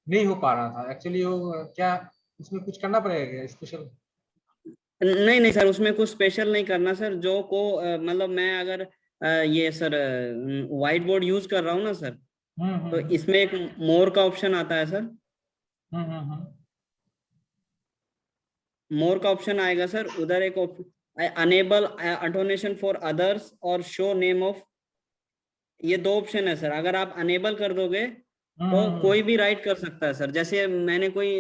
नहीं हो पा रहा था। एक्चुअली वो क्या उसमें कुछ करना पड़ेगा स्पेशल? नहीं नहीं सर, उसमें कुछ स्पेशल नहीं करना सर। जो को मतलब मैं अगर ये सर व्हाइट बोर्ड यूज कर रहा हूँ ना सर, तो इसमें एक मोर का ऑप्शन आता है सर। मोर का ऑप्शन आएगा सर, उधर एक अनेबल अटोनेशन फॉर अदर्स और शो नेम ऑफ, ये दो ऑप्शन है सर। अगर आप अनेबल कर दोगे तो कोई भी राइट कर सकता है सर। जैसे मैंने कोई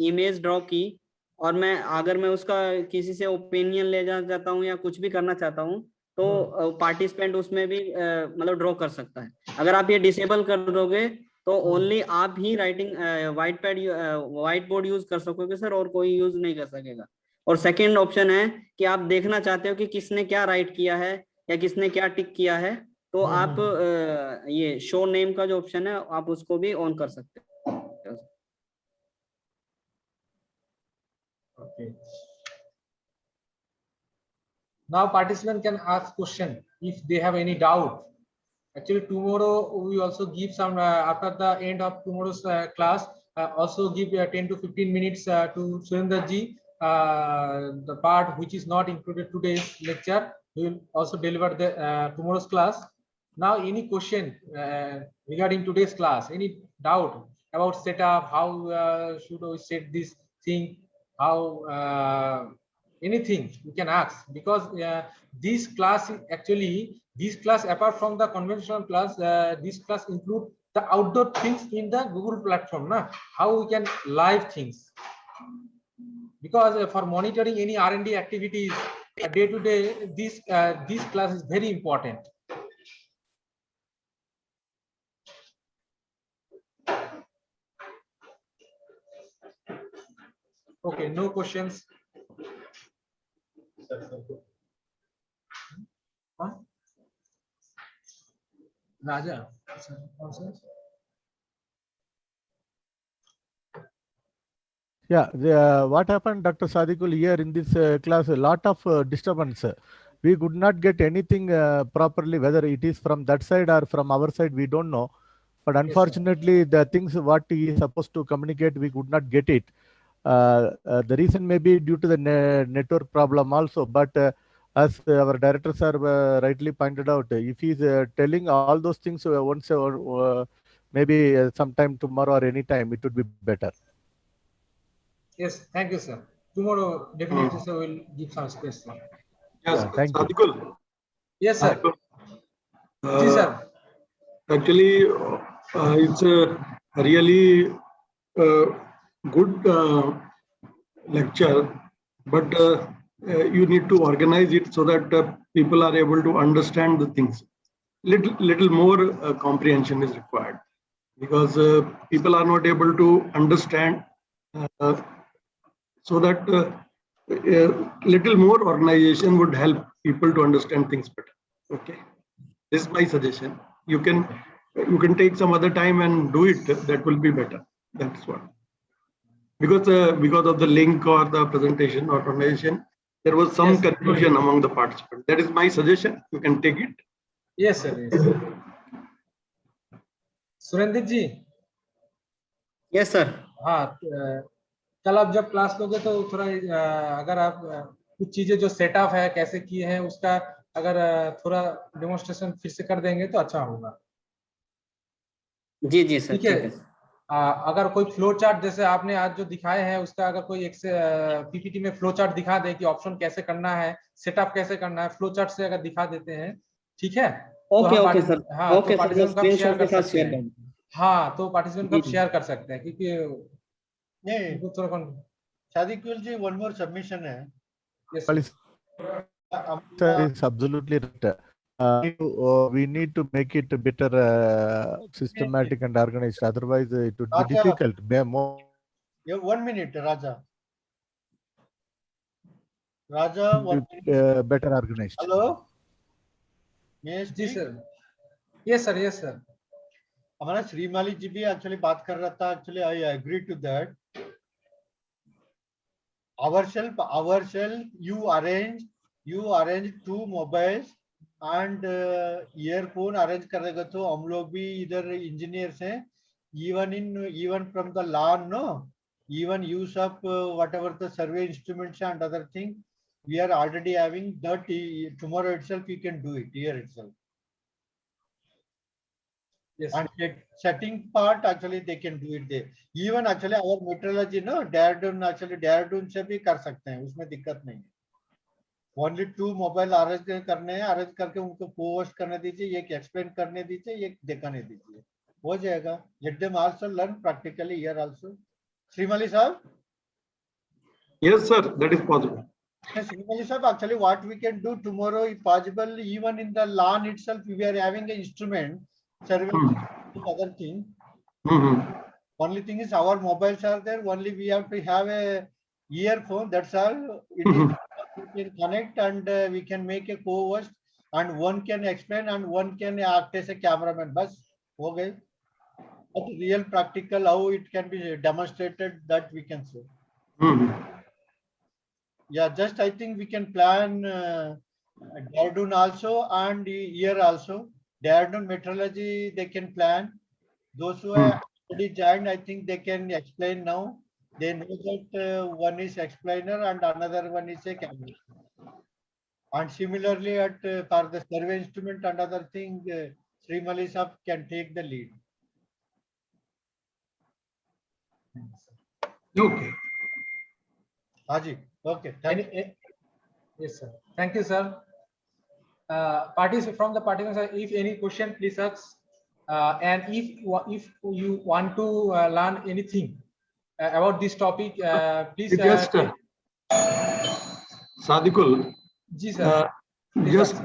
इमेज ड्रॉ की और मैं उसका किसी से ओपिनियन ले जाना चाहता हूँ या कुछ भी करना चाहता हूँ, तो पार्टिसिपेंट उसमें भी मतलब ड्रॉ कर सकता है। अगर आप ये डिसेबल कर दोगे तो ओनली आप ही राइटिंग व्हाइट बोर्ड यूज कर सकोगे सर, और कोई यूज नहीं कर सकेगा। और सेकंड ऑप्शन है कि आप देखना चाहते हो कि किसने क्या राइट किया है या किसने क्या टिक किया है, तो आप ये शो नेम का जो ऑप्शन है आप उसको भी ऑन कर सकते हो। Okay. Now participant can ask question if they have any doubt. Actually, tomorrow we also give some after the end of tomorrow's class. Also give 10 to 15 minutes to Surendra ji. The part which is not included today's lecture, we will also deliver the tomorrow's class. Now, any question regarding today's class? Any doubt about setup? How should we set this thing? How anything you can ask, because this class is actually this class, apart from the conventional class, this class include the outdoor things in the Google platform. How we can live things, because for monitoring any R&D activities day to day, this class is very important. Okay, no questions. Huh? Raja, Yeah, what happened, Dr. Sadikul, here in this class, a lot of disturbance. We could not get anything properly, whether it is from that side or from our side, we don't know. But unfortunately, the things what he is supposed to communicate, we could not get it. The reason may be due to the network problem also, but as our director sir rightly pointed out, if he is telling all those things once or maybe sometime tomorrow or any time, it would be better. Yes, thank you, sir. Tomorrow definitely sir will give some space. Sir. Yes, Thank you. Sadikul. Yes, sir. Sadikul. Sir. Actually, it's a really good lecture, but you need to organize it so that people are able to understand the things. Little more comprehension is required, because people are not able to understand, so that little more organization would help people to understand things better. Okay, this is my suggestion. You can take some other time and do it. That will be better. That's what. Because of the link or the presentation or organization, there was some confusion among the participants. That is my suggestion. You can take it. Yes, sir. Yes. Surendra ji. Yes, sir. हाँ, कल आप जब class लोगे तो थोड़ा अगर आप कुछ चीजें जो सेटअप है कैसे किए हैं उसका अगर थोड़ा डेमोन्स्ट्रेशन फिर से कर देंगे तो अच्छा होगा. जी सर, ठीक है. अगर कोई फ्लो चार्ट जैसे आपने आज जो दिखाए हैं उसका अगर कोई एक से पीपीटी में फ्लो चार्ट दिखा दे कि ऑप्शन कैसे करना है, सेटअप कैसे करना है, फ्लो चार्ट से अगर दिखा देते हैं, ठीक है. Okay sir. हाँ, ओके सर, जो स्क्रीनशॉट के साथ शेयर कर. हाँ, तो पार्टिसिपेंट कब शेयर कर सकते हैं, क्योंकि नहीं सादिकुल जी, वन मोर सबमिशन है. Yes, sir is absolutely right. We need to make it better systematic and organized. Otherwise, it would be difficult. Yeah, 1 minute, Raja. Raja, 1 minute. Better organized. Hello. Yes, जी sir. Yes, sir. Yes, sir. हमारा श्रीमाली जी भी actually बात कर रहा था. Actually, I agree to that. Ourselves, you arrange 2 mobiles and earphone arrange करेगा तो हम लोग भी इधर engineers हैं. Even from the LAN, no, even use of whatever the survey instruments and other thing, we are already having that. Tomorrow itself you can do it here itself. Yes. And setting part actually they can do it there. Even actually our meteorology, no, Dehradun से भी कर सकते हैं, उसमें दिक्कत नहीं है. Only 2 mobile arrange करने हैं, अरेंज करके उनको पोस्ट करने दीजिए, एक एक्सप्लेन करने दीजिए, एक दिखाने दीजिए, हो जाएगा. Let them also learn practically here also. Srimali sir. Yes, sir, that is possible. Srimali sir, actually what we can do tomorrow, if possible, even in the LAN itself, we are having an instrument. Survey other thing. Only thing is our mobiles are there. Only we have to have a earphone. That's all. It is, we can connect and we can make a co-host, and one can explain and one can act as a cameraman. But okay, but real practical how it can be demonstrated, that we can say. Yeah, just I think we can plan Dehradun also and here also. Diurnal meteorology they can plan. Those who have already joined, I think they can explain now. They know that one is explainer and another one is a camera. And similarly, for the survey instrument and other thing, Srimali Sahab can take the lead. Okay. Haji, okay. Thank you. Yes, sir. Thank you, sir. Parties from the participants, if any question, please ask. And if you want to learn anything about this topic, please. Just Sadikul, Ji, sir. just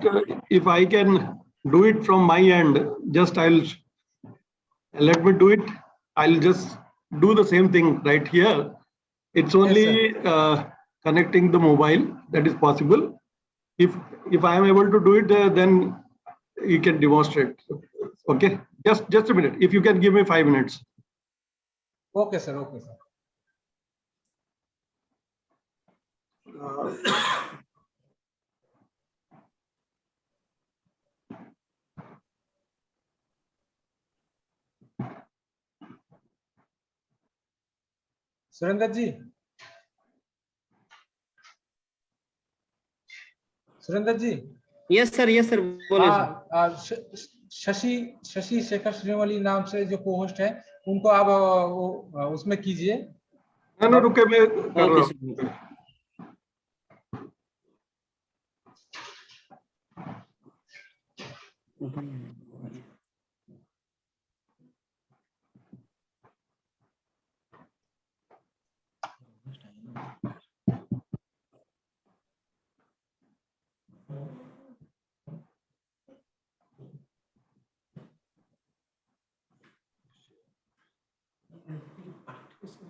if I can do it from my end, just let me do it. I'll just do the same thing right here. It's only connecting the mobile that is possible. If I am able to do it, then you can demonstrate. Okay, just a minute. If you can give me 5 minutes. Okay, sir. Okay, sir. Surinder ji. Surinder ji. Yes, sir. Yes, sir. बोलिए sir. Shashi Shekhar Shrimali नाम से जो co-host है, उनको आप उसमें कीजिए। ना रुके, मैं कर रहा हूँ।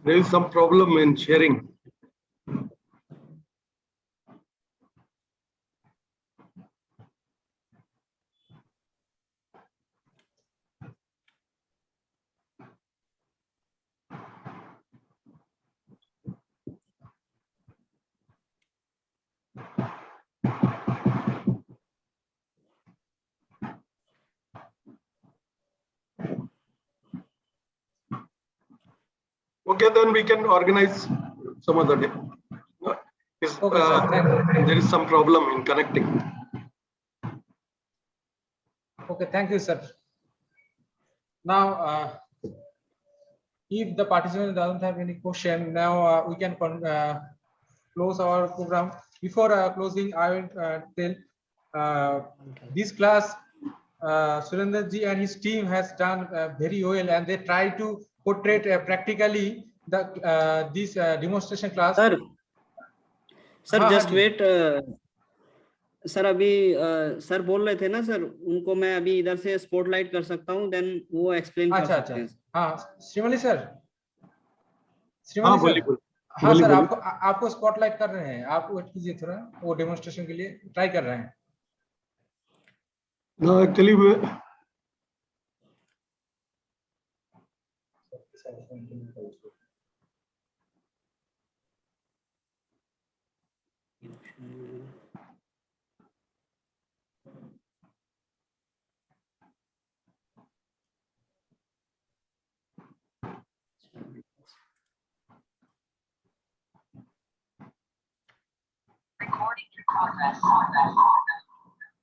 There is some problem in sharing. Okay, then we can organize some other day. There is some problem in connecting. Okay, thank you, sir. Now, if the participant doesn't have any question, now we can close our program. Before closing, I will tell this class, Surinder ji and his team has done very well, and they try to portray practically the this demonstration class. Sir just wait sir, अभी sir बोल रहे थे ना sir, उनको मैं अभी इधर से स्पॉटलाइट कर सकता हूँ, देन वो एक्सप्लेन कर सकते हैं। हाँ, श्रीमली सर। हाँ, बोलिए। हाँ सर, आपको स्पॉटलाइट कर रहे हैं, आप वेट कीजिए थोड़ा, वो डेमोन्स्ट्रेशन के लिए ट्राई कर रहे हैं। एक्चुअली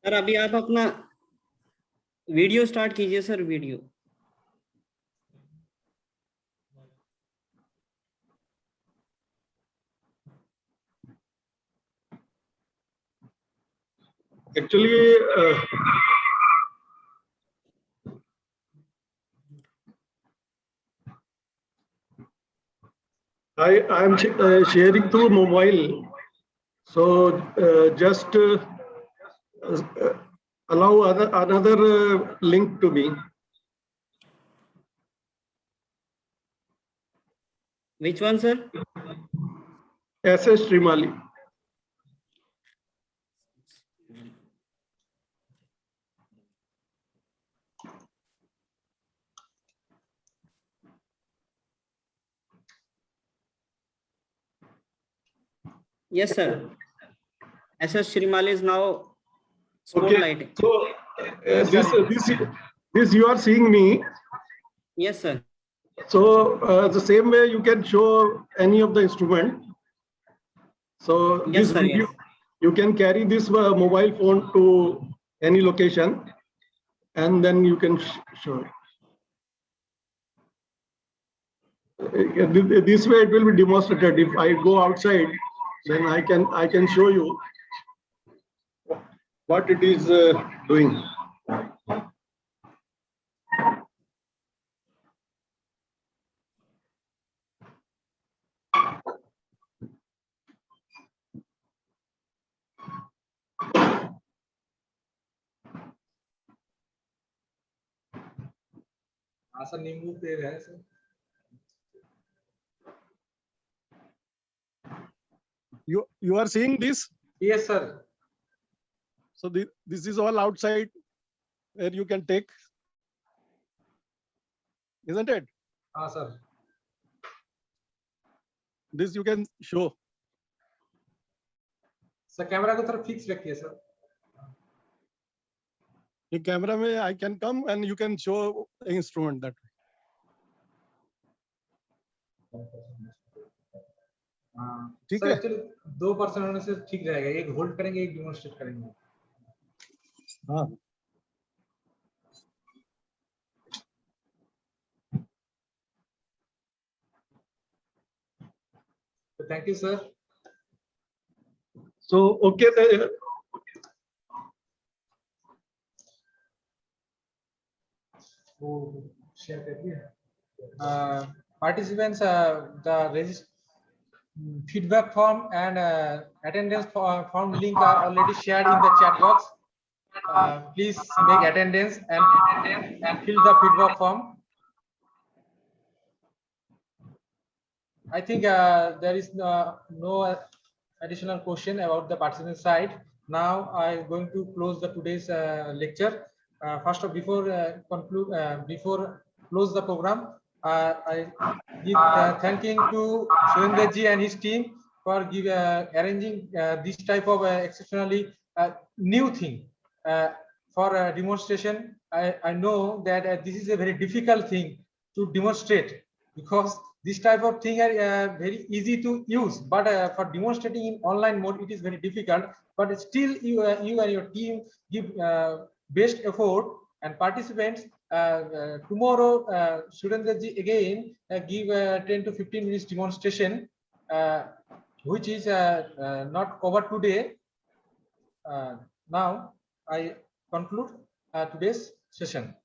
सर अभी आप अपना वीडियो स्टार्ट कीजिए sir, video. Actually, I am sharing through mobile, so just allow another link to me. Which one, sir? SS Srimali. Yes, sir. SS Srimali is now Spotlighting. So this you are seeing me. Yes, sir. So the same way you can show any of the instrument. So Yes, this sir. video, Yes. you can carry this mobile phone to any location, and then you can show it. This way it will be demonstrated. If I go outside, then I can show you what it is doing. हाँ sir, नींबू पेड़ है sir. You are seeing this? Yes, sir. So this is all outside where you can take, isn't it? हाँ sir. This you can show. Sir camera को तरफ fix रखिए sir. In camera में I can come and you can show the instrument that way. हाँ ठीक sir, है? Actually 2% होने से ठीक रहेगा। एक होल्ड करेंगे, एक डेमोंस्ट्रेट करेंगे। हाँ। Thank you, sir. So okay. Participants, the feedback form and attendance form link are already shared in the chat box. Please make attendance and fill the feedback form. I think there is no additional question about the participant side. Now I'm going to close the today's lecture. First of before close the program, I give thanking to Surendra ji and his team for arranging this type of exceptionally new thing for demonstration. I know that this is a very difficult thing to demonstrate, because this type of thing are very easy to use, but for demonstrating in online mode it is very difficult. But still you and your team give best effort, and participants tomorrow Surendra ji again give 10 to 15 minutes demonstration which is not covered today. Now I conclude today's session.